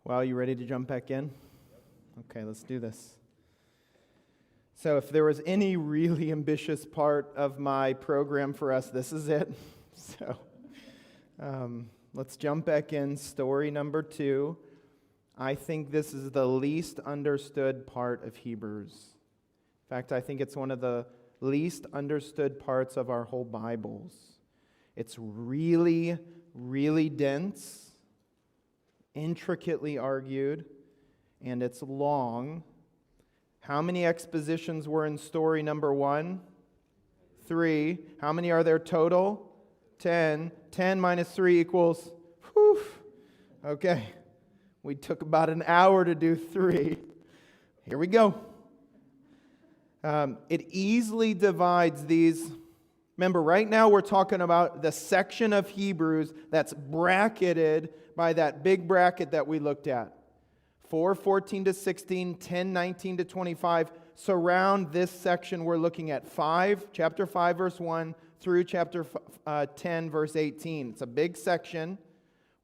Well, you ready to jump back in? Okay, let's do this. So if there was any really ambitious part of my program for us, this is it. So let's jump back in. Story number 2. I think this is the least understood part of Hebrews. In fact, I think it's one of the least understood parts of our whole Bibles. It's really, really dense, intricately argued, and it's long. How many expositions were in story number 1? 3. How many are there total? 10. 10 minus 3 equals, whew. Okay. We took about an hour to do 3. Here we go. It easily divides these. Remember, right now we're talking about the section of Hebrews that's bracketed by that big bracket that we looked at. 4:14 to 16, 10:19 to 25. Surround this section we're looking at. Chapter 5, verse 1 through chapter 10, verse 18. It's a big section.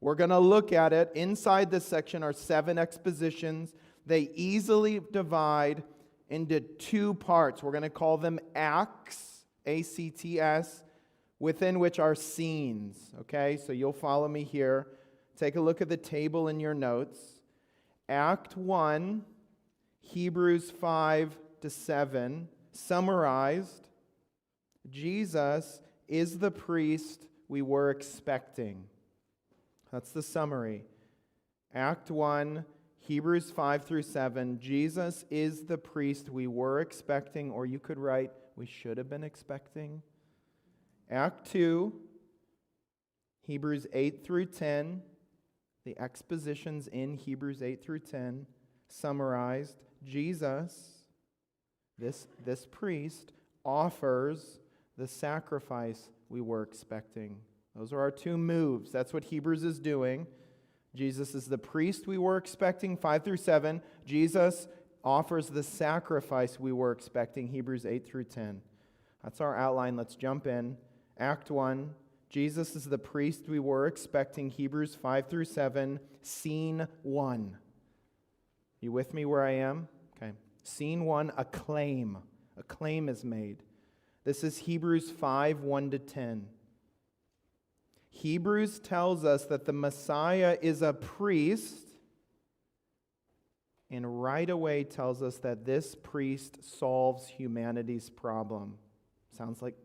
We're going to look at it. Inside this section are 7 expositions. They easily divide into 2 parts. We're going to call them acts, A-C-T-S, within which are scenes. Okay, so you'll follow me here. Take a look at the table in your notes. Act 1, Hebrews 5 to 7, summarized. Jesus is the priest we were expecting. That's the summary. Act 1, Hebrews 5 through 7, Jesus is the priest we were expecting, or you could write, we should have been expecting. Act 2, Hebrews 8 through 10, the expositions in Hebrews 8 through 10, summarized. Jesus, this priest, offers the sacrifice we were expecting. Those are our 2 moves. That's what Hebrews is doing. Jesus is the priest we were expecting, 5 through 7. Jesus offers the sacrifice we were expecting, Hebrews 8 through 10. That's our outline. Let's jump in. Act 1, Jesus is the priest we were expecting, Hebrews 5 through 7, scene 1. You with me where I am? Okay. Scene 1, a claim. A claim is made. This is Hebrews 5, 1 to 10. Hebrews tells us that the Messiah is a priest, and right away tells us that this priest solves humanity's problem. Sounds like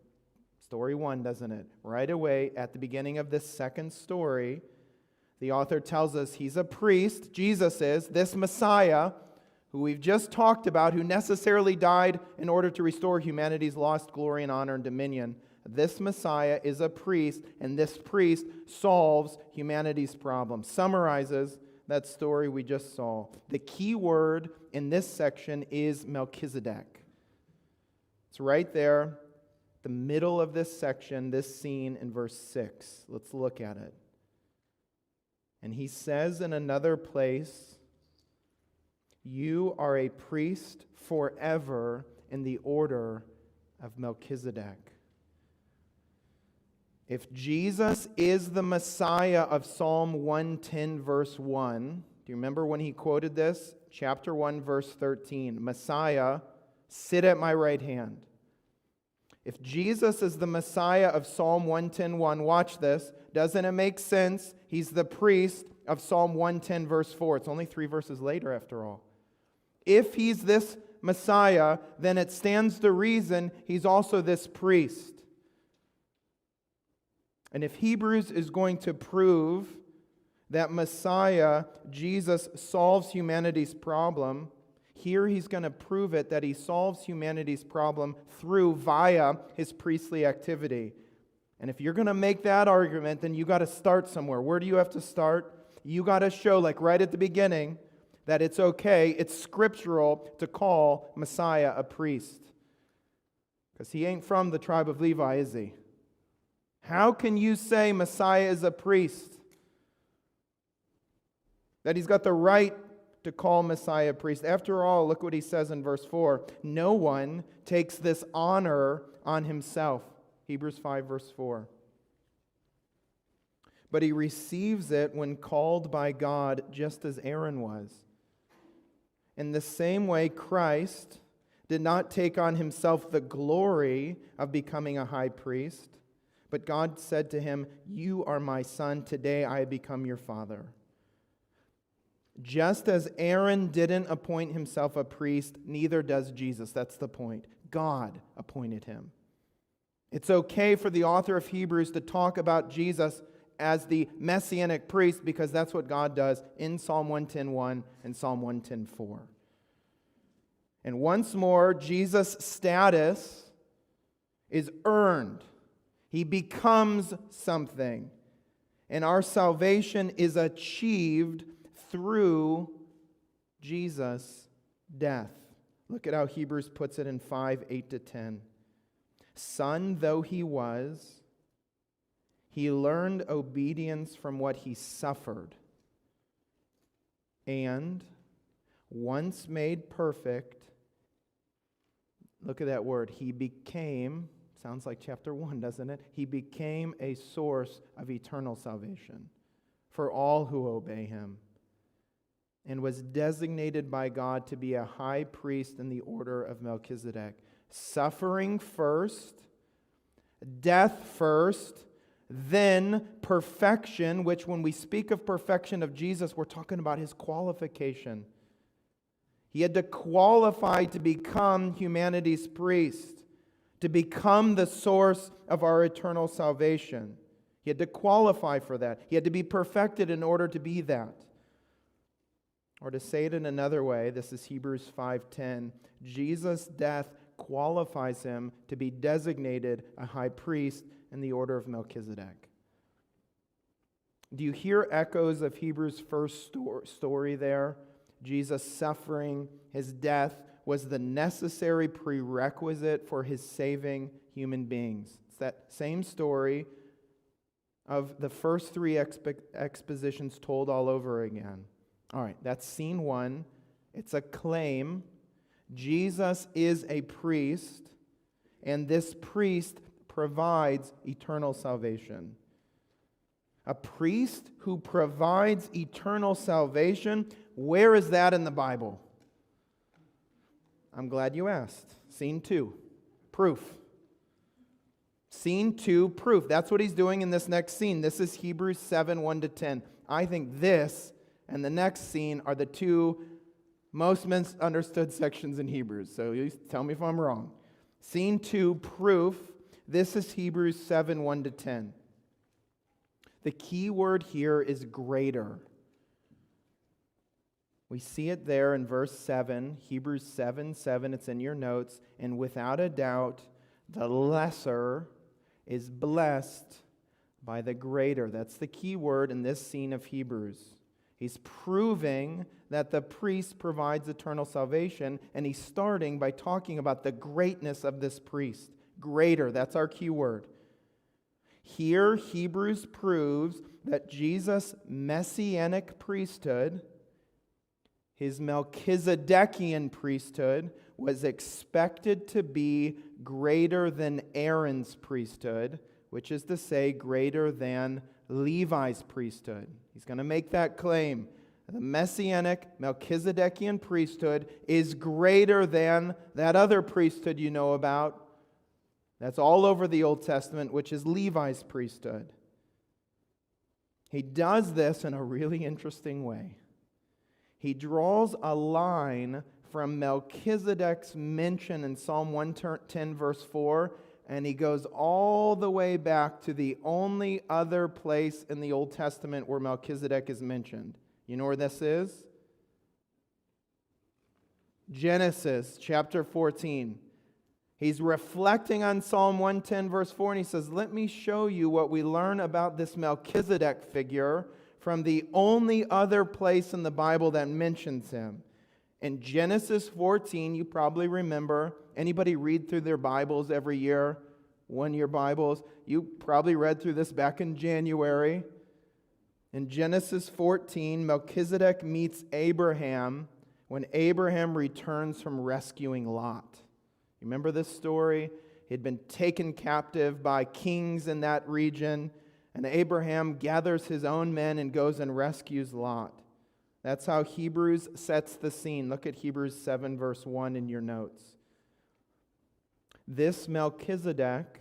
story 1, doesn't it? Right away, at the beginning of this second story, the author tells us he's a priest, Jesus is, this Messiah, who we've just talked about, who necessarily died in order to restore humanity's lost glory and honor and dominion. This Messiah is a priest, and this priest solves humanity's problem. Summarizes that story we just saw. The key word in this section is Melchizedek. It's right there, the middle of this section, this scene in verse 6. Let's look at it. And he says in another place, "You are a priest forever in the order of Melchizedek." If Jesus is the Messiah of Psalm 110, verse 1, do you remember when he quoted this? Chapter 1, verse 13, Messiah, sit at my right hand. If Jesus is the Messiah of Psalm 110:1, watch this. Doesn't it make sense? He's the priest of Psalm 110, verse 4. It's only 3 verses later, after all. If he's this Messiah, then it stands to reason he's also this priest. And if Hebrews is going to prove that Messiah, Jesus, solves humanity's problem, here he's going to prove it that he solves humanity's problem via his priestly activity. And if you're going to make that argument, then you got to start somewhere. Where do you have to start? You got to show, like right at the beginning, that it's okay, it's scriptural to call Messiah a priest. Because he ain't from the tribe of Levi, is he? How can you say Messiah is a priest? That he's got the right to call Messiah a priest. After all, look what he says in verse 4. No one takes this honor on himself. Hebrews 5, verse 4. but he receives it when called by God, just as Aaron was. In the same way, Christ did not take on himself the glory of becoming a high priest, but God said to him, "You are my son, today I have become your father." Just as Aaron didn't appoint himself a priest, neither does Jesus. That's the point. God appointed him. It's okay for the author of Hebrews to talk about Jesus as the messianic priest because that's what God does in Psalm 110:1 and Psalm 110:4. And once more, Jesus' status is earned. He becomes something. And our salvation is achieved through Jesus' death. Look at how Hebrews puts it in 5:8-10. Son though he was, he learned obedience from what he suffered. And once made perfect, look at that word, he became, sounds like chapter 1, doesn't it? He became a source of eternal salvation for all who obey him, and was designated by God to be a high priest in the order of Melchizedek. Suffering first, death first, then perfection, which when we speak of perfection of Jesus, we're talking about his qualification. He had to qualify to become humanity's priest, to become the source of our eternal salvation. He had to qualify for that. He had to be perfected in order to be that. Or to say it in another way, this is Hebrews 5:10. Jesus' death qualifies him to be designated a high priest in the order of Melchizedek. Do you hear echoes of Hebrews' first story there? Jesus' suffering, his death, was the necessary prerequisite for his saving human beings. It's that same story of the first three expositions told all over again. All right, that's scene one. It's a claim. Jesus is a priest, and this priest provides eternal salvation. A priest who provides eternal salvation, where is that in the Bible? I'm glad you asked. Scene 2, proof. Scene 2, proof. That's what he's doing in this next scene. This is Hebrews 7, 1-10. I think this and the next scene are the two most misunderstood sections in Hebrews. So you tell me if I'm wrong. Scene 2, proof. This is Hebrews 7, 1-10. The key word here is greater. We see it there in verse 7, Hebrews 7:7. It's in your notes. And without a doubt, the lesser is blessed by the greater. That's the key word in this scene of Hebrews. He's proving that the priest provides eternal salvation, and he's starting by talking about the greatness of this priest. Greater, that's our key word. Here, Hebrews proves that Jesus' messianic priesthood, his Melchizedekian priesthood, was expected to be greater than Aaron's priesthood, which is to say, greater than Levi's priesthood. He's going to make that claim. The Messianic Melchizedekian priesthood is greater than that other priesthood you know about. That's all over the Old Testament, which is Levi's priesthood. He does this in a really interesting way. He draws a line from Melchizedek's mention in Psalm 110, verse 4, and he goes all the way back to the only other place in the Old Testament where Melchizedek is mentioned. You know where this is? Genesis chapter 14. He's reflecting on Psalm 110, verse 4, and he says, let me show you what we learn about this Melchizedek figure from the only other place in the Bible that mentions him. In Genesis 14, you probably remember, anybody read through their Bibles every year, one-year Bibles? You probably read through this back in January. In Genesis 14, Melchizedek meets Abraham when Abraham returns from rescuing Lot. You remember this story? He'd been taken captive by kings in that region. And Abraham gathers his own men and goes and rescues Lot. That's how Hebrews sets the scene. Look at Hebrews 7, verse 1 in your notes. This Melchizedek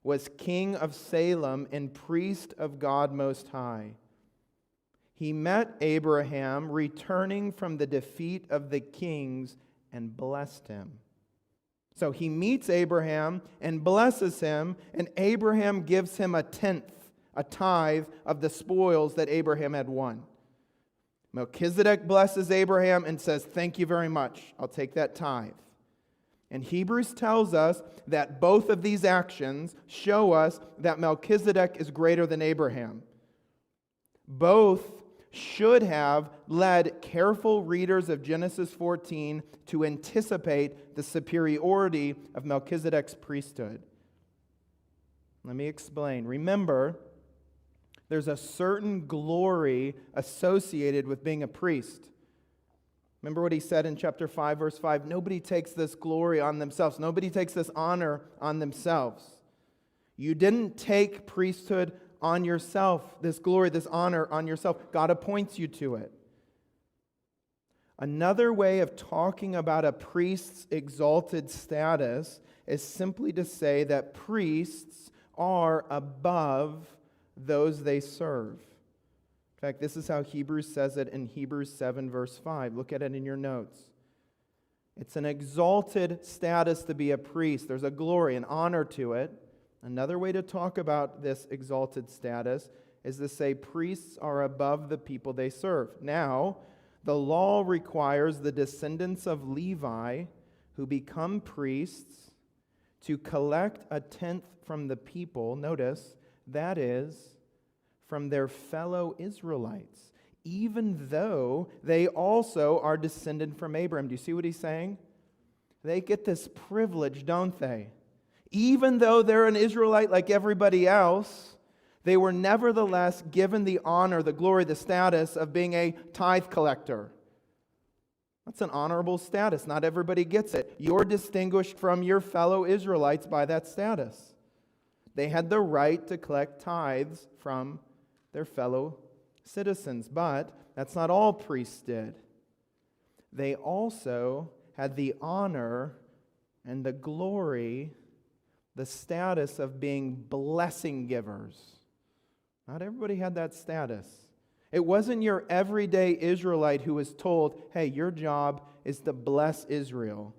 was king of Salem and priest of God Most High. He met Abraham returning from the defeat of the kings and blessed him. So he meets Abraham and blesses him, and Abraham gives him a tenth, a tithe of the spoils that Abraham had won. Melchizedek blesses Abraham and says, "Thank you very much. I'll take that tithe." And Hebrews tells us that both of these actions show us that Melchizedek is greater than Abraham. Both should have led careful readers of Genesis 14 to anticipate the superiority of Melchizedek's priesthood. Let me explain. Remember, there's a certain glory associated with being a priest. Remember what he said in chapter 5, verse 5? Nobody takes this glory on themselves. Nobody takes this honor on themselves. You didn't take priesthood on yourself, this glory, this honor on yourself. God appoints you to it. Another way of talking about a priest's exalted status is simply to say that priests are above those they serve. In fact, this is how Hebrews says it in Hebrews 7, verse 5. Look at it in your notes. It's an exalted status to be a priest. There's a glory, an honor to it. Another way to talk about this exalted status is to say priests are above the people they serve. Now, the law requires the descendants of Levi who become priests to collect a tenth from the people. Notice, that is, from their fellow Israelites, even though they also are descended from Abraham. Do you see what he's saying? They get this privilege, don't they? Even though they're an Israelite like everybody else, they were nevertheless given the honor, the glory, the status of being a tithe collector. That's an honorable status. Not everybody gets it. You're distinguished from your fellow Israelites by that status. They had the right to collect tithes from their fellow citizens, but that's not all priests did. They also had the honor and the glory, the status of being blessing givers. Not everybody had that status. It wasn't your everyday Israelite who was told, hey, your job is to bless Israel.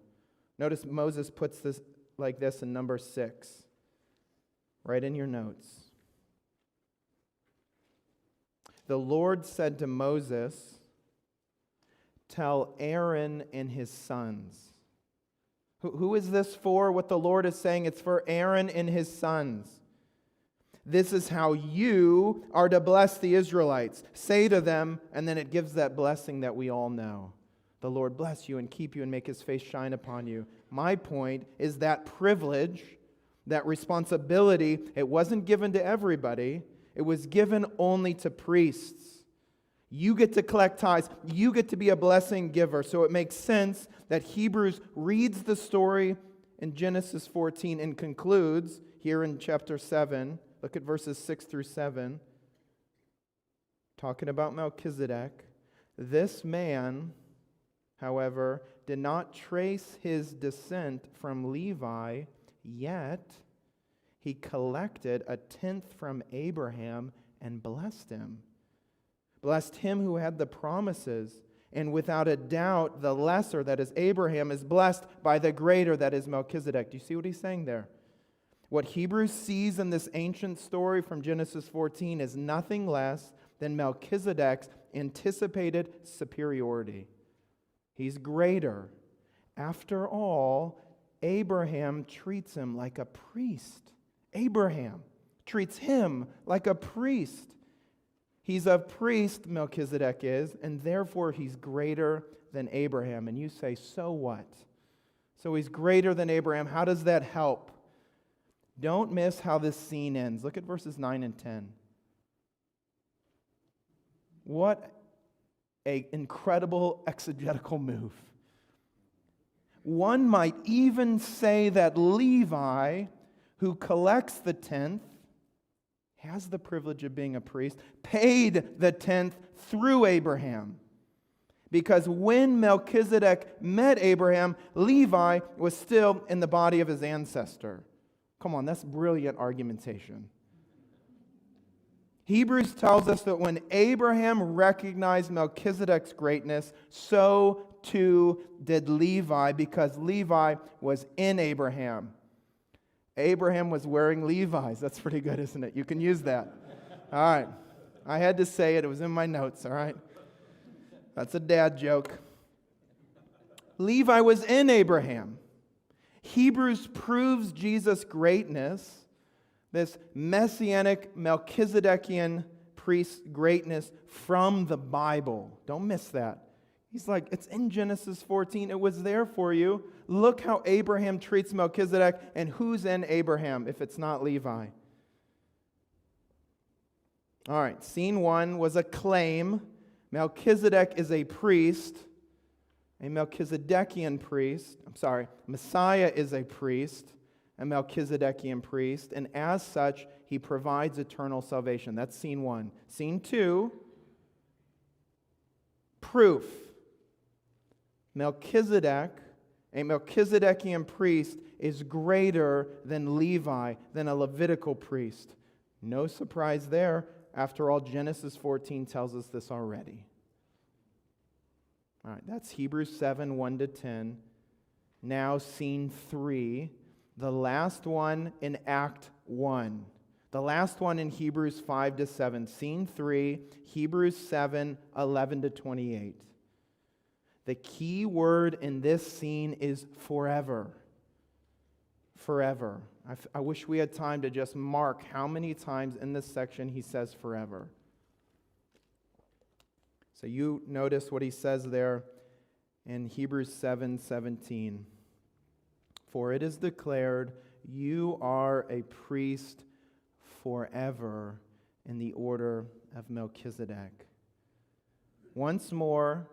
Notice Moses puts this like this in number 6. Right in your notes. The Lord said to Moses, tell Aaron and his sons. Who is this for? What the Lord is saying, it's for Aaron and his sons. This is how you are to bless the Israelites. Say to them, and then it gives that blessing that we all know. The Lord bless you and keep you and make his face shine upon you. My point is that privilege, that responsibility, it wasn't given to everybody. It was given only to priests. You get to collect tithes. You get to be a blessing giver. So it makes sense that Hebrews reads the story in Genesis 14 and concludes here in chapter 7. Look at verses 6 through 7. Talking about Melchizedek. This man, however, did not trace his descent from Levi, yet he collected a tenth from Abraham and blessed him. Blessed him who had the promises, and without a doubt the lesser, that is Abraham, is blessed by the greater, that is Melchizedek. Do you see what he's saying there? What Hebrews sees in this ancient story from Genesis 14 is nothing less than Melchizedek's anticipated superiority. He's greater. After all, Abraham treats him like a priest. Abraham treats him like a priest. He's a priest, Melchizedek is, and therefore he's greater than Abraham. And you say, so what? So he's greater than Abraham. How does that help? Don't miss how this scene ends. Look at verses 9 and 10. What an incredible exegetical move. One might even say that Levi, who collects the tenth, has the privilege of being a priest, paid the 10th through Abraham. Because when Melchizedek met Abraham, Levi was still in the body of his ancestor. Come on, that's brilliant argumentation. Hebrews tells us that when Abraham recognized Melchizedek's greatness, so too did Levi, because Levi was in Abraham. Abraham was wearing Levi's. That's pretty good, isn't it? You can use that. All right. I had to say it. It was in my notes, all right? That's a dad joke. Levi was in Abraham. Hebrews proves Jesus' greatness, this messianic Melchizedekian priest's greatness from the Bible. Don't miss that. He's like, it's in Genesis 14. It was there for you. Look how Abraham treats Melchizedek, and who's in Abraham if it's not Levi? All right, scene one was a claim. Melchizedek is a priest, a Melchizedekian priest. Messiah is a priest, a Melchizedekian priest, and as such, he provides eternal salvation. That's scene one. Scene two, proof. Melchizedek, a Melchizedekian priest, is greater than Levi, than a Levitical priest. No surprise there. After all, Genesis 14 tells us this already. All right, that's Hebrews 7, 1-10. Now, scene 3, the last one in Act 1. The last one in Hebrews 5-7. Scene 3, Hebrews 7, 11-28. The key word in this scene is forever. Forever. I wish we had time to just mark how many times in this section he says forever. So you notice what he says there in Hebrews 7:17. For it is declared, you are a priest forever in the order of Melchizedek. Once more,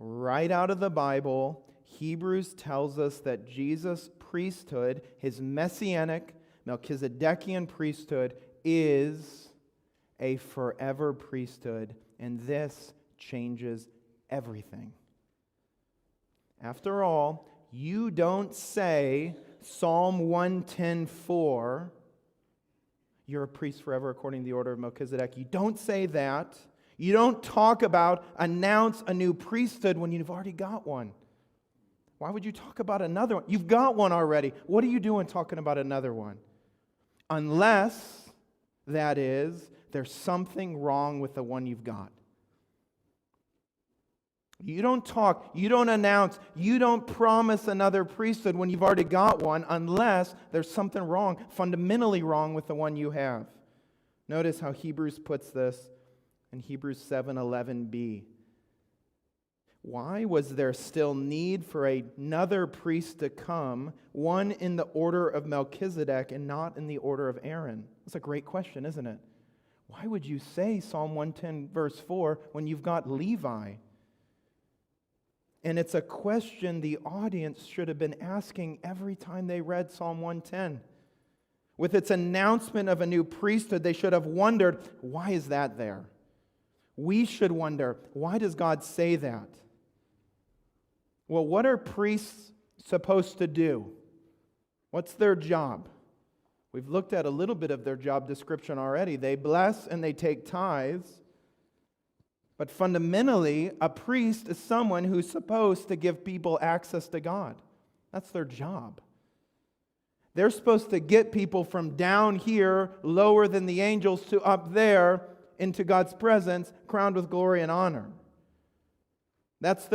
right out of the Bible, Hebrews tells us that Jesus' priesthood, his messianic Melchizedekian priesthood, is a forever priesthood, and this changes everything. After all, you don't say Psalm 110:4, you're a priest forever according to the order of Melchizedek. You don't say that. You don't talk about, announce a new priesthood when you've already got one. Why would you talk about another one? You've got one already. What are you doing talking about another one? Unless, that is, there's something wrong with the one you've got. You don't talk, you don't announce, you don't promise another priesthood when you've already got one unless there's something wrong, fundamentally wrong with the one you have. Notice how Hebrews puts this in Hebrews 7:11b. Why was there still need for another priest to come, one in the order of Melchizedek and not in the order of Aaron? That's a great question, isn't it? Why would you say Psalm 110 verse 4 when you've got Levi? And it's a question the audience should have been asking every time they read Psalm 110. With its announcement of a new priesthood, they should have wondered, why is that there? We should wonder, why does God say that? Well, what are priests supposed to do? What's their job? We've looked at a little bit of their job description already. They bless and they take tithes. But fundamentally, a priest is someone who's supposed to give people access to God. That's their job. They're supposed to get people from down here, lower than the angels, to up there into God's presence, crowned with glory and honor. That's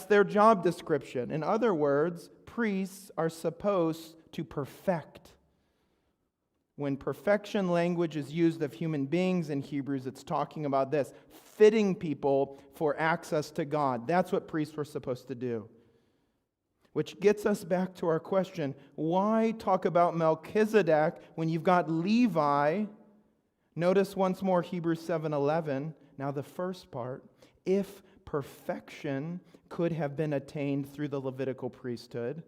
their job description. In other words, priests are supposed to perfect. When perfection language is used of human beings in Hebrews, it's talking about this, fitting people for access to God. That's what priests were supposed to do. Which gets us back to our question, why talk about Melchizedek when you've got Levi? Notice once more Hebrews 7:11. Now the first part, if perfection could have been attained through the Levitical priesthood,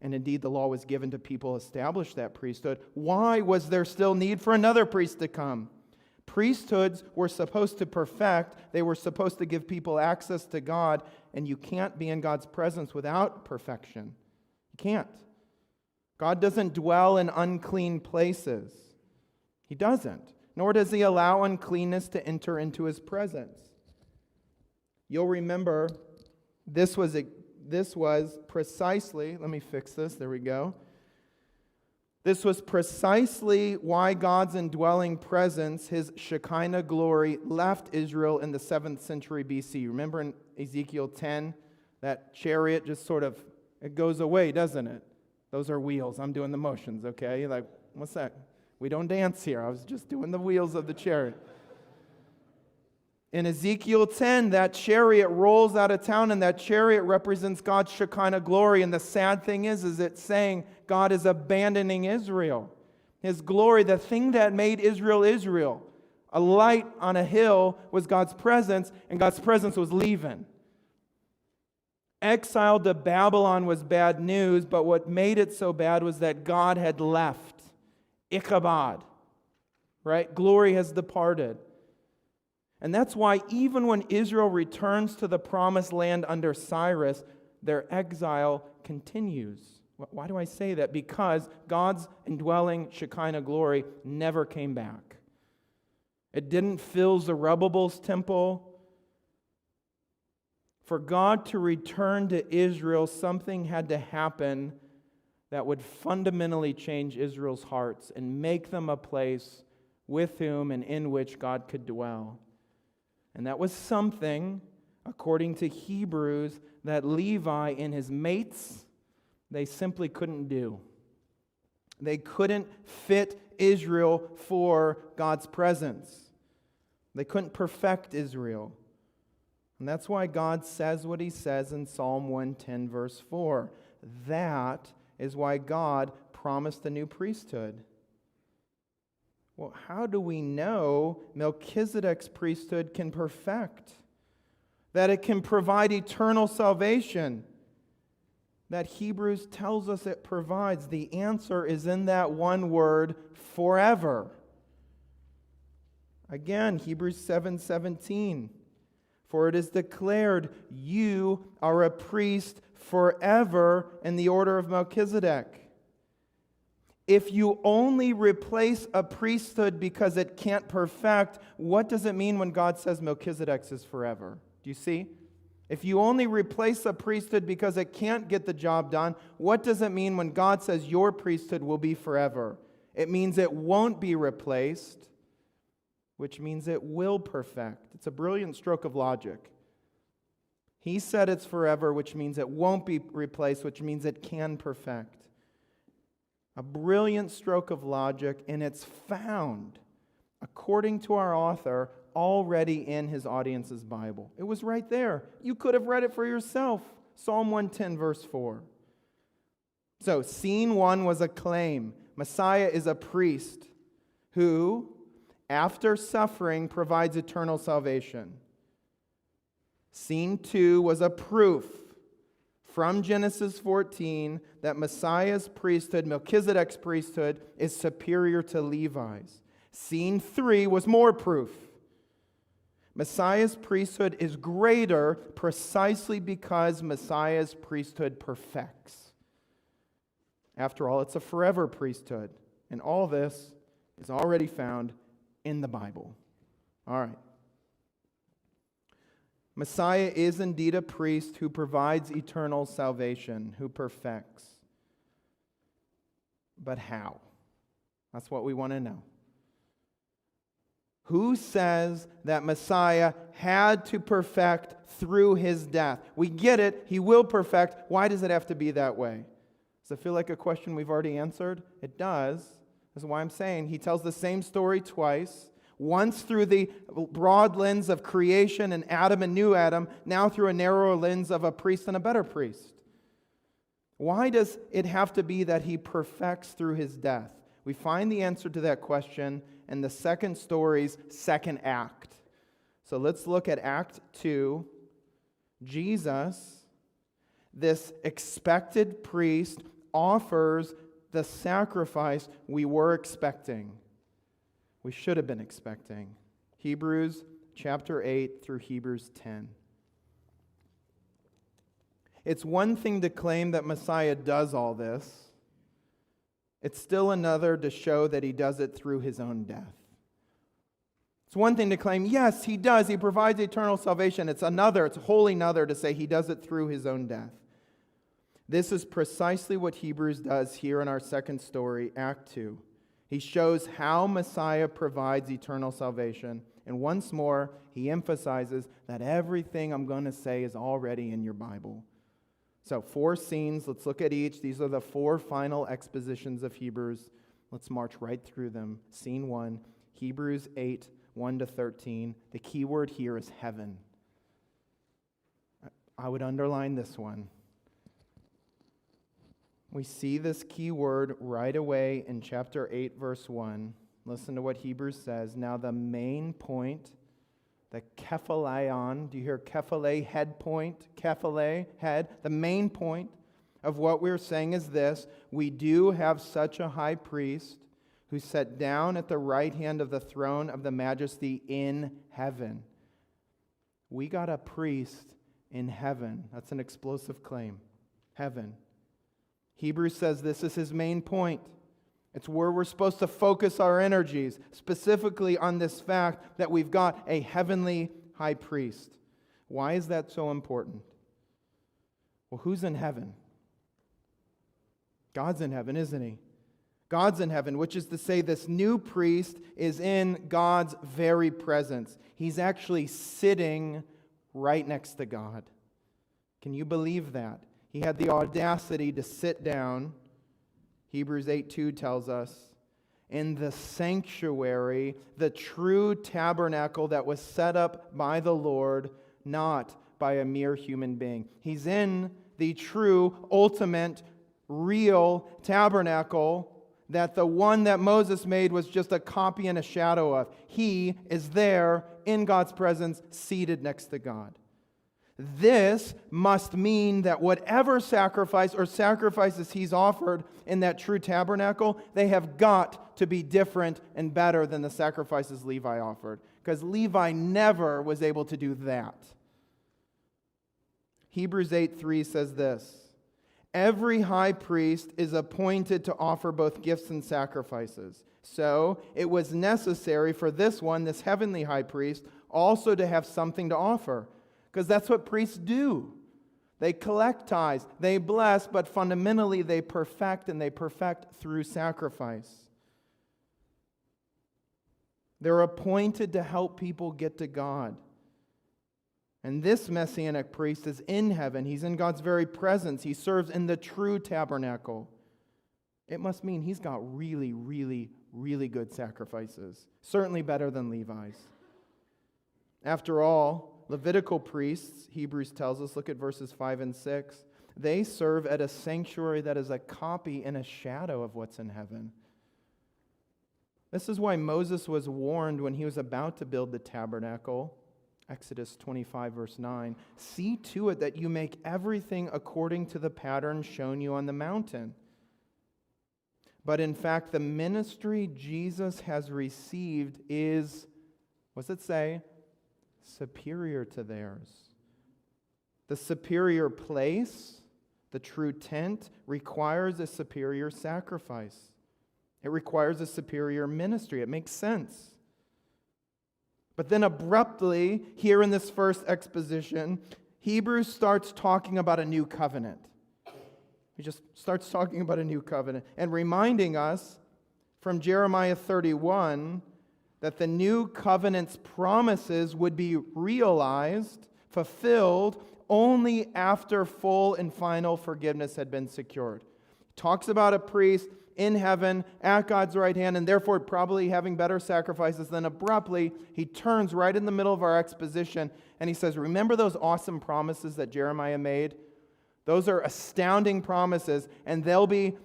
And indeed, the law was given to people to establish that priesthood. Why was there still need for another priest to come? Priesthoods were supposed to perfect. They were supposed to give people access to God, and you can't be in God's presence without perfection. You can't. God doesn't dwell in unclean places. He doesn't. Nor does He allow uncleanness to enter into His presence. You'll remember this was precisely, let me fix this, there we go. This was precisely why God's indwelling presence, His Shekinah glory, left Israel in the 7th century BC. Remember in Ezekiel 10, that chariot just sort of, it goes away, doesn't it? Those are wheels. I'm doing the motions, okay? You're like, what's that? We don't dance here. I was just doing the wheels of the chariot. In Ezekiel 10, that chariot rolls out of town, and that chariot represents God's Shekinah glory. And the sad thing is it's saying God is abandoning Israel. His glory, the thing that made Israel, Israel. A light on a hill was God's presence, and God's presence was leaving. Exile to Babylon was bad news, but what made it so bad was that God had left. Ichabod, right? Glory has departed. And that's why even when Israel returns to the promised land under Cyrus, their exile continues. Why do I say that? Because God's indwelling Shekinah glory never came back. It didn't fill Zerubbabel's temple. For God to return to Israel, something had to happen that would fundamentally change Israel's hearts and make them a place with whom and in which God could dwell. And that was something, according to Hebrews, that Levi and his mates, they simply couldn't do. They couldn't fit Israel for God's presence. They couldn't perfect Israel. And that's why God says what He says in Psalm 110, verse 4. That is why God promised a new priesthood. Well, how do we know Melchizedek's priesthood can perfect? That it can provide eternal salvation? That Hebrews tells us it provides? The answer is in that one word, forever. Again, Hebrews 7:17. For it is declared, you are a priest forever in the order of Melchizedek. If you only replace a priesthood because it can't perfect, what does it mean when God says Melchizedek's is forever? Do you see? If you only replace a priesthood because it can't get the job done, what does it mean when God says your priesthood will be forever? It means it won't be replaced, which means it will perfect. It's a brilliant stroke of logic. He said it's forever, which means it won't be replaced, which means it can perfect. A brilliant stroke of logic, and it's found, according to our author, already in his audience's Bible. It was right there. You could have read it for yourself. Psalm 110, verse 4. So, scene 1 was a claim. Messiah is a priest who, after suffering, provides eternal salvation. Scene 2 was a proof from Genesis 14 that Messiah's priesthood, Melchizedek's priesthood, is superior to Levi's. Scene 3 was more proof. Messiah's priesthood is greater precisely because Messiah's priesthood perfects. After all, it's a forever priesthood. And all this is already found in the Bible. All right. Messiah is indeed a priest who provides eternal salvation, who perfects. But how? That's what we want to know. Who says that Messiah had to perfect through His death? We get it. He will perfect. Why does it have to be that way? Does it feel like a question we've already answered? It does. That's why I'm saying He tells the same story twice. Once through the broad lens of creation and Adam and new Adam, now through a narrower lens of a priest and a better priest. Why does it have to be that He perfects through His death? We find the answer to that question in the second story's second act. So let's look at Act 2. Jesus, this expected priest, offers the sacrifice we were expecting. We should have been expecting. Hebrews chapter 8 through Hebrews 10. It's one thing to claim that Messiah does all this. It's still another to show that he does it through his own death. It's one thing to claim, yes, he does. He provides eternal salvation. It's wholly another to say he does it through his own death. This is precisely what Hebrews does here in our second story, Act 2. He shows how Messiah provides eternal salvation. And once more, he emphasizes that everything I'm going to say is already in your Bible. So 4 scenes, let's look at each. These are the 4 final expositions of Hebrews. Let's march right through them. Scene 1, Hebrews 8, 1 to 13. The key word here is heaven. I would underline this one. We see this key word right away in chapter 8, verse 1. Listen to what Hebrews says. Now the main point, the kephaleon, do you hear kephale, head point? Kephale, head. The main point of what we're saying is this. We do have such a high priest who sat down at the right hand of the throne of the majesty in heaven. We got a priest in heaven. That's an explosive claim. Heaven. Hebrews says this is his main point. It's where we're supposed to focus our energies, specifically on this fact that we've got a heavenly high priest. Why is that so important? Well, who's in heaven? God's in heaven, isn't he? God's in heaven, which is to say this new priest is in God's very presence. He's actually sitting right next to God. Can you believe that? He had the audacity to sit down. Hebrews 8:2 tells us, in the sanctuary, the true tabernacle that was set up by the Lord, not by a mere human being. He's in the true, ultimate, real tabernacle that the one that Moses made was just a copy and a shadow of. He is there in God's presence, seated next to God. This must mean that whatever sacrifice or sacrifices he's offered in that true tabernacle, they have got to be different and better than the sacrifices Levi offered. Because Levi never was able to do that. Hebrews 8:3 says this, every high priest is appointed to offer both gifts and sacrifices. So it was necessary for this one, this heavenly high priest, also to have something to offer. Because that's what priests do. They collect tithes, they bless, but fundamentally they perfect, and they perfect through sacrifice. They're appointed to help people get to God. And this Messianic priest is in heaven. He's in God's very presence. He serves in the true tabernacle. It must mean he's got really, really, really good sacrifices. Certainly better than Levi's. After all, Levitical priests, Hebrews tells us, look at verses 5 and 6, they serve at a sanctuary that is a copy and a shadow of what's in heaven. This is why Moses was warned when he was about to build the tabernacle. Exodus 25, verse 9, see to it that you make everything according to the pattern shown you on the mountain. But in fact, the ministry Jesus has received is, what's it say? Superior to theirs. The superior place, the true tent, requires a superior sacrifice. It requires a superior ministry. It makes sense. But then abruptly, here in this first exposition, Hebrews starts talking about a new covenant. He just starts talking about a new covenant and reminding us from Jeremiah 31 that the new covenant's promises would be realized, fulfilled, only after full and final forgiveness had been secured. He talks about a priest in heaven at God's right hand, and therefore probably having better sacrifices. Then abruptly, he turns right in the middle of our exposition, and he says, remember those awesome promises that Jeremiah made? Those are astounding promises, and they'll be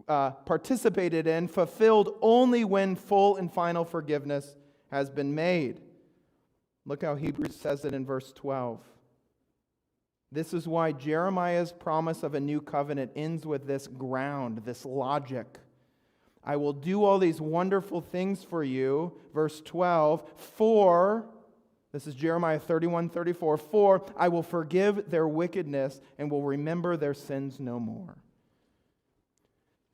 participated in, fulfilled only when full and final forgiveness has been made. Look how Hebrews says it in verse 12. This is why Jeremiah's promise of a new covenant ends with this ground, this logic. I will do all these wonderful things for you, verse 12, this is Jeremiah 31:34, for I will forgive their wickedness and will remember their sins no more.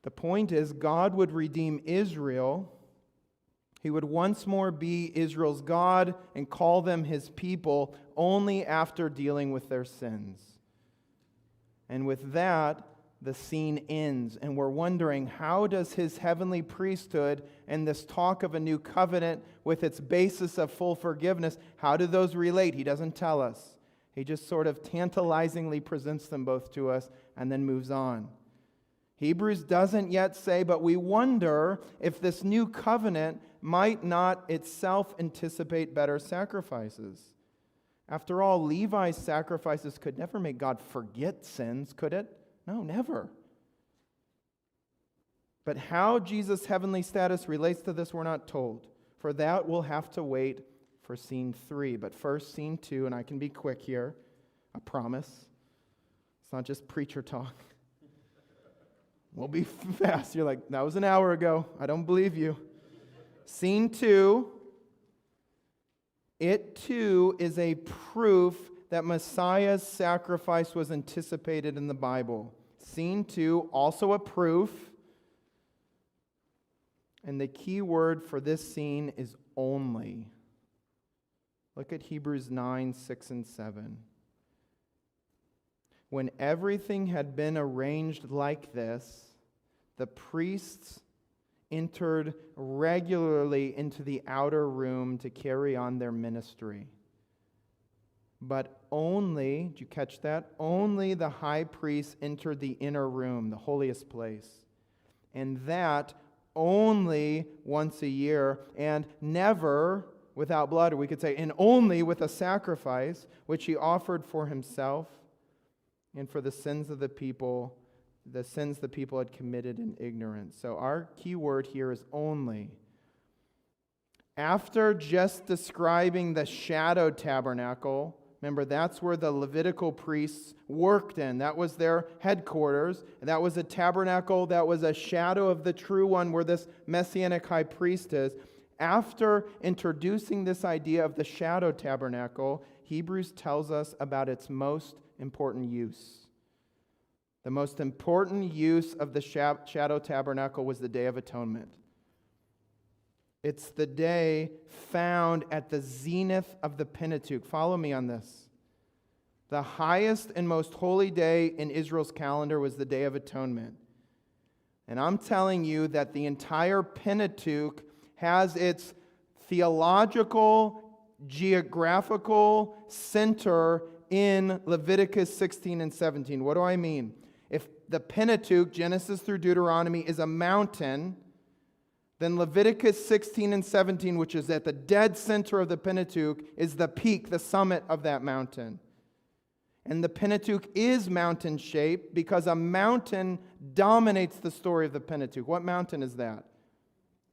The point is, God would redeem Israel. He would once more be Israel's God and call them His people only after dealing with their sins. And with that, the scene ends, and we're wondering, how does His heavenly priesthood and this talk of a new covenant with its basis of full forgiveness, how do those relate? He doesn't tell us. He just sort of tantalizingly presents them both to us and then moves on. Hebrews doesn't yet say, but we wonder if this new covenant might not itself anticipate better sacrifices. After all, Levi's sacrifices could never make God forget sins, could it? No, never. But how Jesus' heavenly status relates to this, we're not told. For that, we'll have to wait for scene 3. But first, scene 2, and I can be quick here. I promise. It's not just preacher talk. We'll be fast. You're like, that was an hour ago. I don't believe you. Scene 2. It too is a proof that Messiah's sacrifice was anticipated in the Bible. Scene 2, also a proof. And the key word for this scene is only. Look at Hebrews 9, 6, and 7. When everything had been arranged like this, the priests entered regularly into the outer room to carry on their ministry. But only, did you catch that? Only the high priest entered the inner room, the holiest place. And that only once a year, and never without blood, or we could say, and only with a sacrifice, which he offered for himself and for the sins of the people, the sins the people had committed in ignorance. So our key word here is only. After just describing the shadow tabernacle, remember that's where the Levitical priests worked in. That was their headquarters. That was a tabernacle that was a shadow of the true one where this Messianic high priest is. After introducing this idea of the shadow tabernacle, Hebrews tells us about its most important use. The most important use of the shadow tabernacle was the Day of Atonement. It's the day found at the zenith of the Pentateuch. Follow me on this. The highest and most holy day in Israel's calendar was the Day of Atonement. And I'm telling you that the entire Pentateuch has its theological, geographical center in Leviticus 16 and 17. What do I mean? If the Pentateuch, Genesis through Deuteronomy, is a mountain, then Leviticus 16 and 17, which is at the dead center of the Pentateuch, is the peak, the summit of that mountain. And the Pentateuch is mountain-shaped because a mountain dominates the story of the Pentateuch. What mountain is that?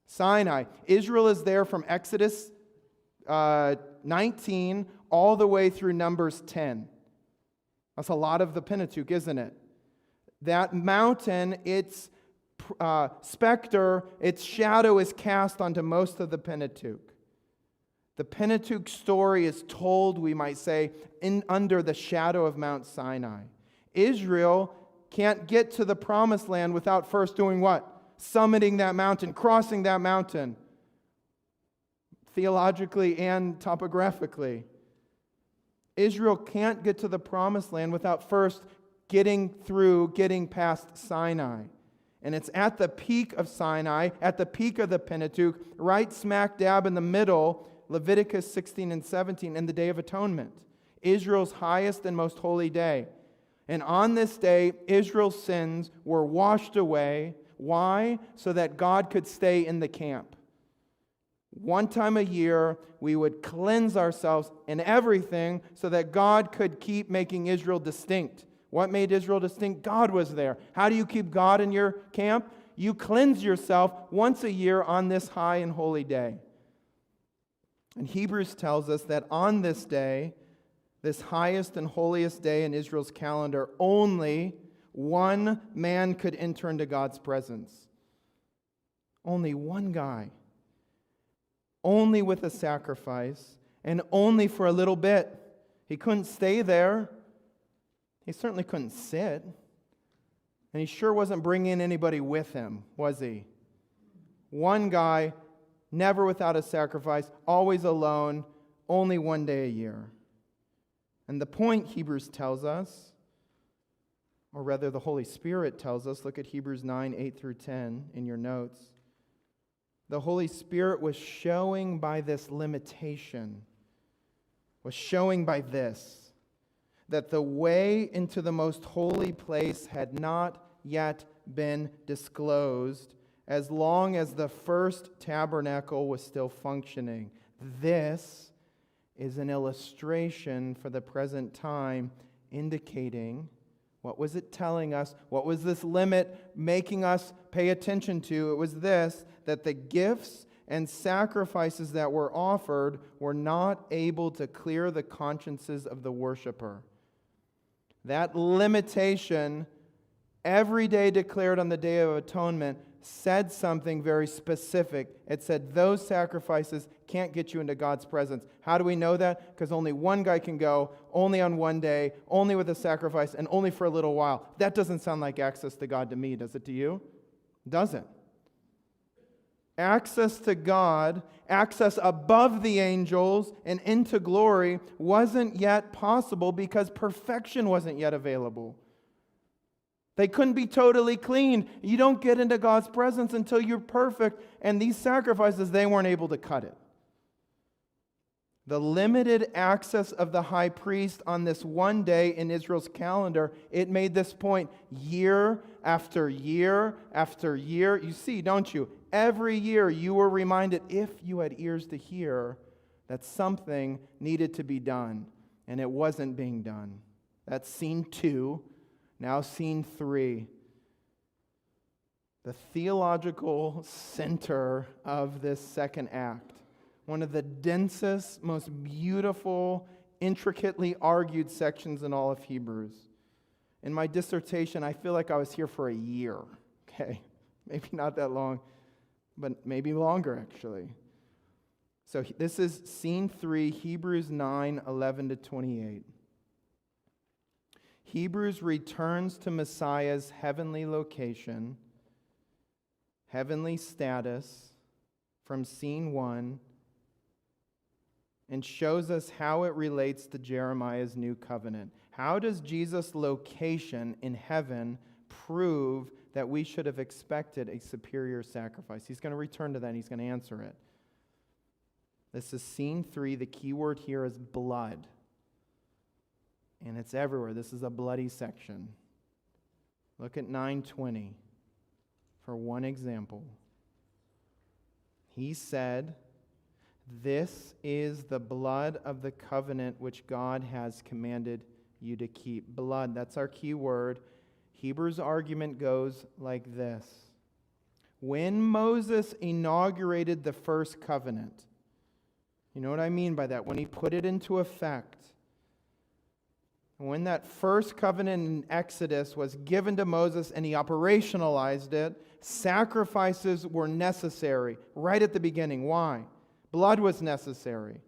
Sinai. Israel is there from Exodus 19 all the way through Numbers 10. That's a lot of the Pentateuch, isn't it? That mountain, its specter, its shadow is cast onto most of the Pentateuch. The Pentateuch story is told, we might say, under the shadow of Mount Sinai. Israel can't get to the promised land without first doing what? Summiting that mountain, crossing that mountain, theologically and topographically. Israel can't get to the promised land without first getting past Sinai. And it's at the peak of Sinai, at the peak of the Pentateuch, right smack dab in the middle, Leviticus 16 and 17, and the Day of Atonement, Israel's highest and most holy day. And on this day, Israel's sins were washed away. Why? So that God could stay in the camp. One time a year, we would cleanse ourselves in everything so that God could keep making Israel distinct. What made Israel distinct? God was there. How do you keep God in your camp? You cleanse yourself once a year on this high and holy day. And Hebrews tells us that on this day, this highest and holiest day in Israel's calendar, only one man could enter into God's presence. Only one guy. Only with a sacrifice, and only for a little bit. He couldn't stay there. He certainly couldn't sit. And he sure wasn't bringing anybody with him, was he? One guy, never without a sacrifice, always alone, only one day a year. And the point Hebrews tells us, or rather the Holy Spirit tells us, look at Hebrews 9, 8 through 10 in your notes. The Holy Spirit was showing by this limitation, was showing by this, that the way into the most holy place had not yet been disclosed as long as the first tabernacle was still functioning. This is an illustration for the present time, indicating, what was it telling us? What was this limit making us pay attention to? It was this, that the gifts and sacrifices that were offered were not able to clear the consciences of the worshiper. That limitation, every day declared on the Day of Atonement, said something very specific. It said those sacrifices can't get you into God's presence. How do we know that? Because only one guy can go, only on one day, only with a sacrifice, and only for a little while. That doesn't sound like access to God to me, does it to you? It doesn't. Access to God, access above the angels and into glory wasn't yet possible because perfection wasn't yet available. They couldn't be totally clean. You don't get into God's presence until you're perfect, and these sacrifices, they weren't able to cut it. The limited access of the high priest on this one day in Israel's calendar, it made this point year after year after year. You see, don't you? Every year you were reminded, if you had ears to hear, that something needed to be done, and it wasn't being done. That's scene 2. Now scene 3. The theological center of this second act. One of the densest, most beautiful, intricately argued sections in all of Hebrews. In my dissertation, I feel like I was here for a year. Okay, maybe not that long, but maybe longer actually. So this is scene 3, Hebrews 9, 11 to 28. Hebrews returns to Messiah's heavenly location, heavenly status from scene 1, and shows us how it relates to Jeremiah's new covenant. How does Jesus' location in heaven prove that we should have expected a superior sacrifice? He's going to return to that and he's going to answer it. This is scene 3. The key word here is blood. And it's everywhere. This is a bloody section. Look at 9:20 for one example. He said, "This is the blood of the covenant which God has commanded you to keep." Blood, that's our key word. Hebrews' argument goes like this. When Moses inaugurated the first covenant, you know what I mean by that? When he put it into effect, when that first covenant in Exodus was given to Moses and he operationalized it, sacrifices were necessary right at the beginning. Why? Blood was necessary.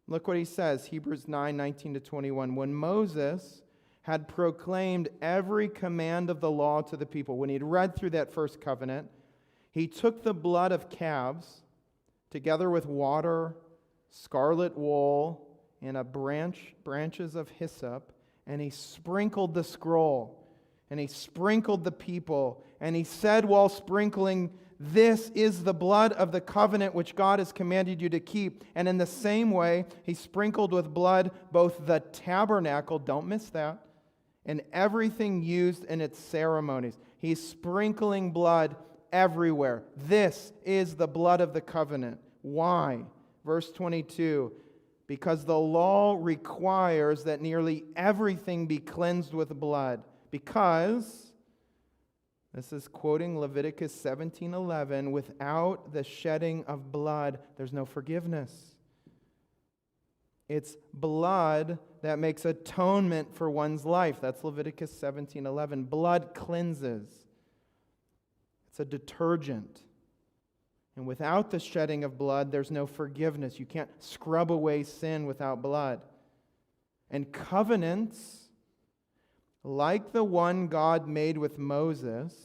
Look what he says, Hebrews 9, 19 to 21. When Moses had proclaimed every command of the law to the people, when he'd read through that first covenant, he took the blood of calves together with water, scarlet wool, and branches of hyssop, and he sprinkled the scroll, and he sprinkled the people, and he said while sprinkling, "This is the blood of the covenant which God has commanded you to keep." And in the same way, he sprinkled with blood both the tabernacle, don't miss that, and everything used in its ceremonies. He's sprinkling blood everywhere. This is the blood of the covenant. Why? Verse 22. Because the law requires that nearly everything be cleansed with blood. Because, this is quoting Leviticus 17:11, without the shedding of blood, there's no forgiveness. It's blood that makes atonement for one's life. That's Leviticus 17:11. Blood cleanses. It's a detergent. And without the shedding of blood, there's no forgiveness. You can't scrub away sin without blood. And covenants, like the one God made with Moses,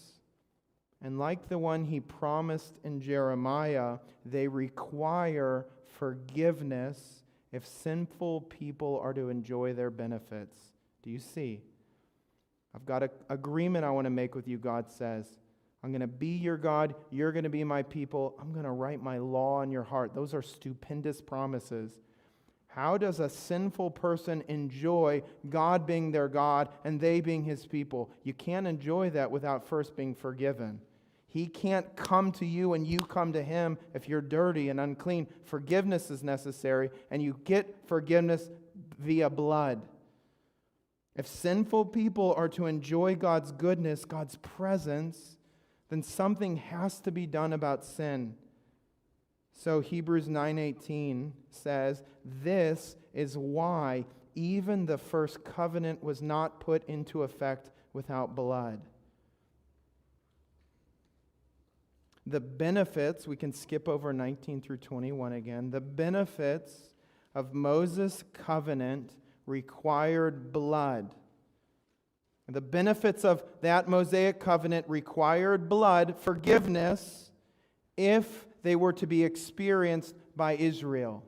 and like the one he promised in Jeremiah, they require forgiveness if sinful people are to enjoy their benefits. Do you see? I've got an agreement I want to make with you, God says. I'm going to be your God. You're going to be my people. I'm going to write my law in your heart. Those are stupendous promises. How does a sinful person enjoy God being their God and they being his people? You can't enjoy that without first being forgiven. He can't come to you and you come to him if you're dirty and unclean. Forgiveness is necessary, and you get forgiveness via blood. If sinful people are to enjoy God's goodness, God's presence, then something has to be done about sin. So Hebrews 9:18 says, this is why even the first covenant was not put into effect without blood. The benefits, we can skip over 19 through 21 again. The benefits of Moses' covenant required blood. The benefits of that Mosaic covenant required blood, forgiveness, if they were to be experienced by Israel.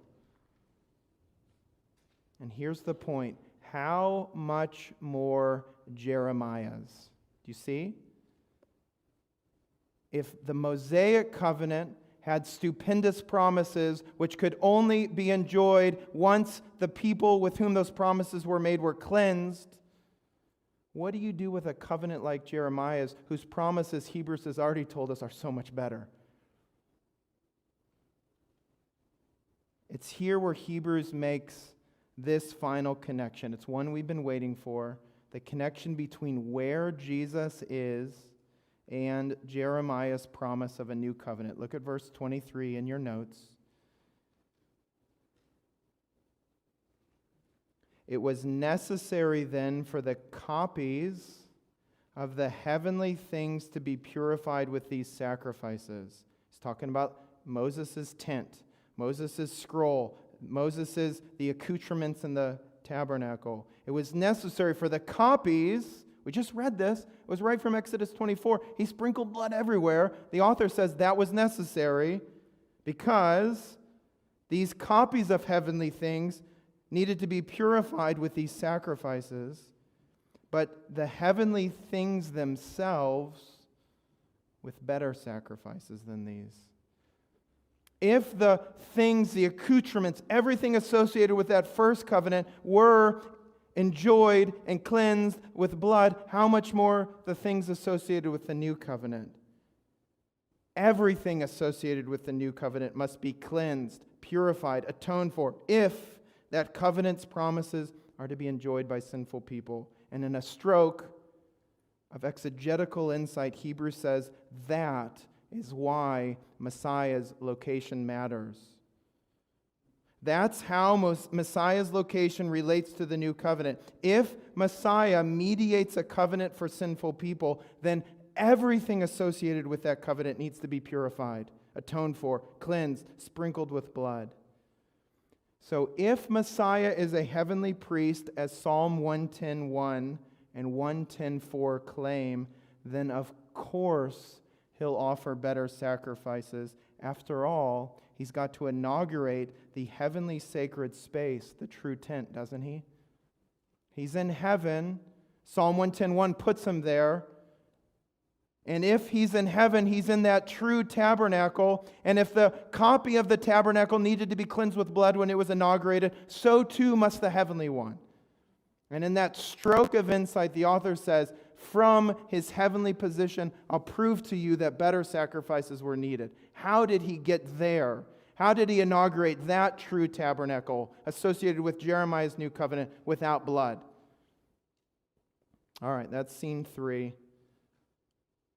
And here's the point. How much more Jeremiah's? Do you see? If the Mosaic covenant had stupendous promises which could only be enjoyed once the people with whom those promises were made were cleansed, what do you do with a covenant like Jeremiah's, whose promises Hebrews has already told us are so much better? It's here where Hebrews makes this final connection. It's one we've been waiting for, the connection between where Jesus is and Jeremiah's promise of a new covenant. Look at verse 23 in your notes. It was necessary then for the copies of the heavenly things to be purified with these sacrifices. He's talking about Moses' tent, Moses' scroll, the accoutrements in the tabernacle. It was necessary for the copies. We just read this. It was right from Exodus 24. He sprinkled blood everywhere. The author says that was necessary because these copies of heavenly things needed to be purified with these sacrifices, but the heavenly things themselves with better sacrifices than these. If the things, the accoutrements, everything associated with that first covenant were enjoyed and cleansed with blood, how much more the things associated with the new covenant? Everything associated with the new covenant must be cleansed, purified, atoned for, if that covenant's promises are to be enjoyed by sinful people. And in a stroke of exegetical insight, Hebrews says that is why Messiah's location matters. That's how Messiah's location relates to the new covenant. If Messiah mediates a covenant for sinful people, then everything associated with that covenant needs to be purified, atoned for, cleansed, sprinkled with blood. So if Messiah is a heavenly priest, as Psalm 110:1 and 110:4 claim, then of course he'll offer better sacrifices. After all, he's got to inaugurate the heavenly sacred space, the true tent, doesn't he? He's in heaven. Psalm 110:1 puts him there. And if he's in heaven, he's in that true tabernacle. And if the copy of the tabernacle needed to be cleansed with blood when it was inaugurated, so too must the heavenly one. And in that stroke of insight, the author says, from his heavenly position, I'll prove to you that better sacrifices were needed. How did he get there? How did he inaugurate that true tabernacle associated with Jeremiah's new covenant without blood? All right, that's scene 3.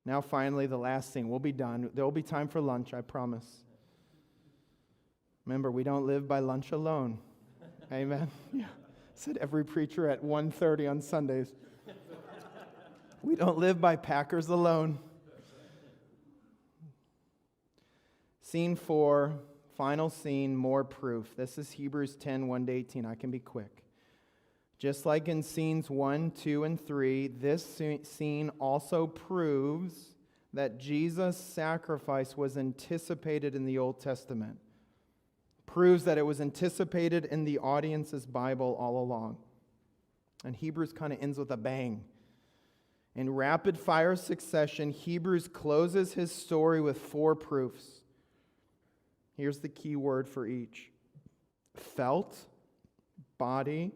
Now finally, the last thing. We'll be done. There will be time for lunch, I promise. Remember, we don't live by lunch alone. Amen. Yeah. Said every preacher at 1:30 on Sundays. We don't live by Packers alone. Scene 4, final scene, more proof. This is Hebrews 10, 1-18. I can be quick. Just like in scenes 1, 2, and 3, this scene also proves that Jesus' sacrifice was anticipated in the Old Testament. Proves that it was anticipated in the audience's Bible all along. And Hebrews kind of ends with a bang. In rapid-fire succession, Hebrews closes his story with 4 proofs. Here's the key word for each. Felt, body,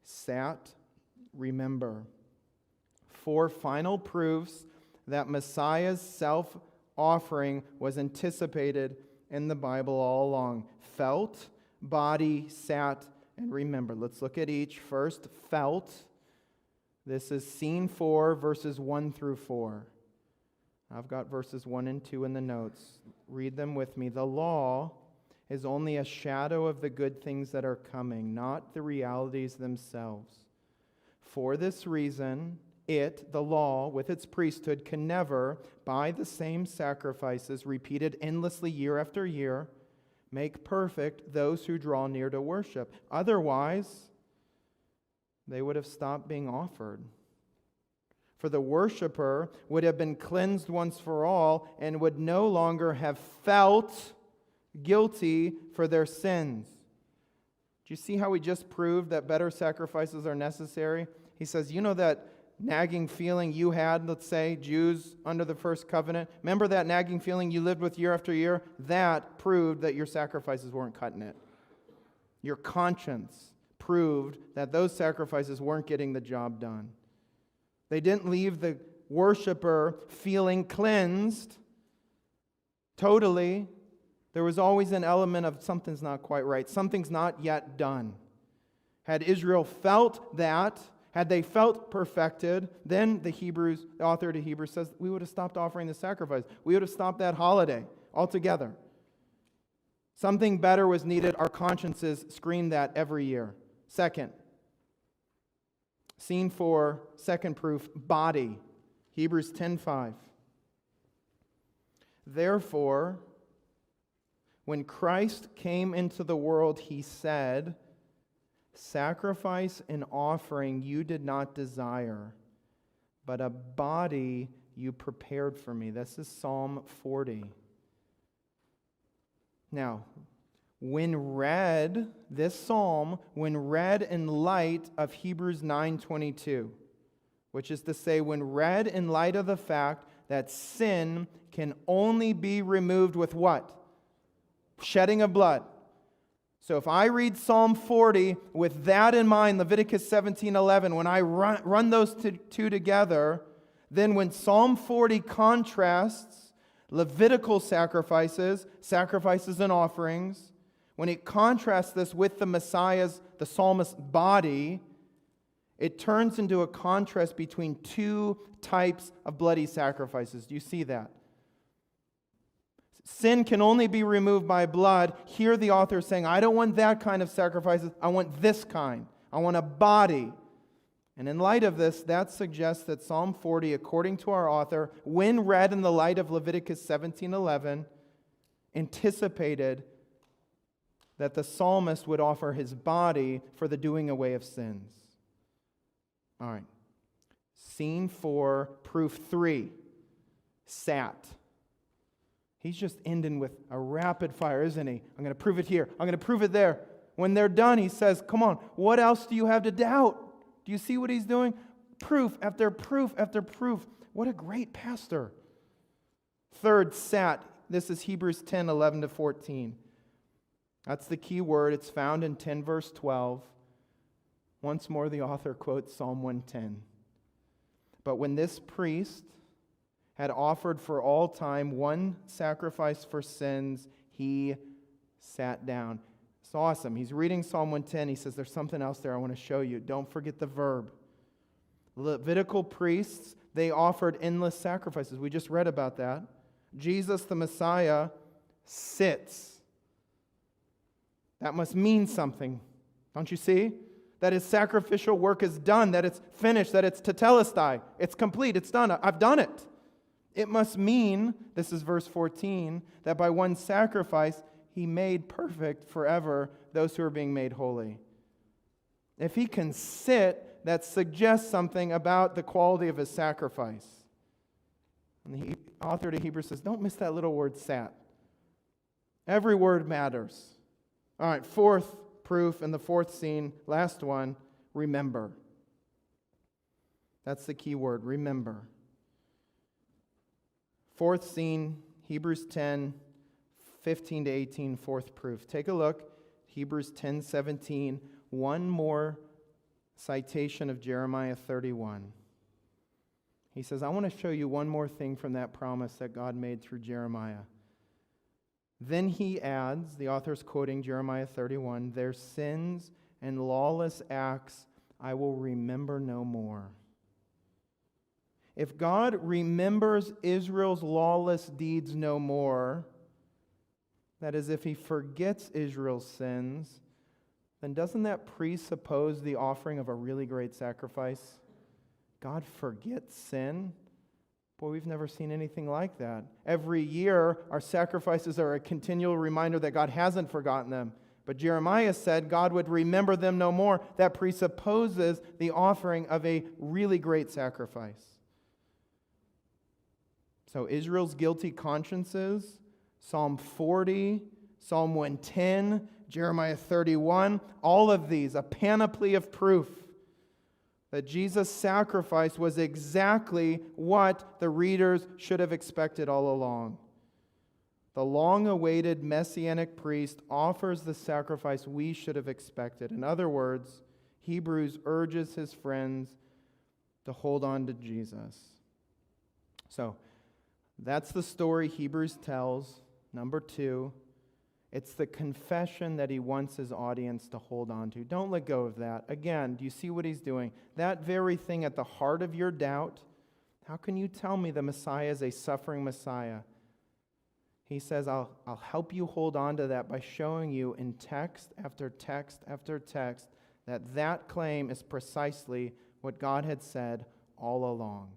sat, remember. 4 final proofs that Messiah's self-offering was anticipated in the Bible all along. Felt, body, sat, and remember. Let's look at each. First, felt. This is scene 4, verses 1 through 4. I've got verses 1 and 2 in the notes. Read them with me. The law is only a shadow of the good things that are coming, not the realities themselves. For this reason, the law, with its priesthood, can never, by the same sacrifices repeated endlessly year after year, make perfect those who draw near to worship. Otherwise, they would have stopped being offered. For the worshiper would have been cleansed once for all and would no longer have felt guilty for their sins. Do you see how we just proved that better sacrifices are necessary? He says, you know that nagging feeling you had, let's say, Jews under the first covenant? Remember that nagging feeling you lived with year after year? That proved that your sacrifices weren't cutting it. Your conscience proved that those sacrifices weren't getting the job done. They didn't leave the worshiper feeling cleansed totally. There was always an element of something's not quite right. Something's not yet done. Had Israel felt that, had they felt perfected, then the author to Hebrews says, we would have stopped offering the sacrifice. We would have stopped that holiday altogether. Something better was needed. Our consciences screamed that every year. Second, scene 4, second proof, body. Hebrews 10:5. Therefore, when Christ came into the world, he said, sacrifice and offering you did not desire, but a body you prepared for me. This is Psalm 40. Now, this psalm, when read in light of Hebrews 9:22, which is to say, when read in light of the fact that sin can only be removed with what? Shedding of blood. So if I read Psalm 40 with that in mind, Leviticus 17:11, when I run those two together, then when Psalm 40 contrasts Levitical sacrifices and offerings, when it contrasts this with the Messiah's, the psalmist's body, it turns into a contrast between 2 types of bloody sacrifices. Do you see that? Sin can only be removed by blood. Here the author is saying, I don't want that kind of sacrifices. I want this kind. I want a body. And in light of this, that suggests that Psalm 40, according to our author, when read in the light of Leviticus 17:11, anticipated that the psalmist would offer his body for the doing away of sins. All right. Scene 4, proof 3, sat. He's just ending with a rapid fire, isn't he? I'm going to prove it here. I'm going to prove it there. When they're done, he says, come on, what else do you have to doubt? Do you see what he's doing? Proof after proof after proof. What a great pastor. Third, sat. This is Hebrews 10:11-14. That's the key word. It's found in 10 verse 12. Once more, the author quotes Psalm 110. But when this priest had offered for all time one sacrifice for sins, he sat down. It's awesome. He's reading Psalm 110. He says, there's something else there I want to show you. Don't forget the verb. Levitical priests, they offered endless sacrifices. We just read about that. Jesus, the Messiah, sits. That must mean something. Don't you see? That his sacrificial work is done, that it's finished, that it's tetelestai. It's complete, it's done. I've done it. It must mean, this is verse 14, that by one sacrifice he made perfect forever those who are being made holy. If he can sit, that suggests something about the quality of his sacrifice. And the author to Hebrews says, don't miss that little word sat. Every word matters. All right, fourth proof in the fourth scene, last one, remember. That's the key word, remember. Fourth scene, Hebrews 10, 15 to 18, fourth proof. Take a look, Hebrews 10, 17, one more citation of Jeremiah 31. He says, I want to show you one more thing from that promise that God made through Jeremiah. Then he adds, the author's quoting Jeremiah 31, their sins and lawless acts I will remember no more. If God remembers Israel's lawless deeds no more, that is, if he forgets Israel's sins, then doesn't that presuppose the offering of a really great sacrifice? God forgets sin? Boy, we've never seen anything like that. Every year, our sacrifices are a continual reminder that God hasn't forgotten them. But Jeremiah said God would remember them no more. That presupposes the offering of a really great sacrifice. So Israel's guilty consciences, Psalm 40, Psalm 110, Jeremiah 31, all of these, a panoply of proof that Jesus' sacrifice was exactly what the readers should have expected all along. The long-awaited Messianic priest offers the sacrifice we should have expected. In other words, Hebrews urges his friends to hold on to Jesus. So, that's the story Hebrews tells. Number 2, it's the confession that he wants his audience to hold on to. Don't let go of that. Again, do you see what he's doing? That very thing at the heart of your doubt. How can you tell me the Messiah is a suffering Messiah? He says, I'll help you hold on to that by showing you in text after text after text that claim is precisely what God had said all along.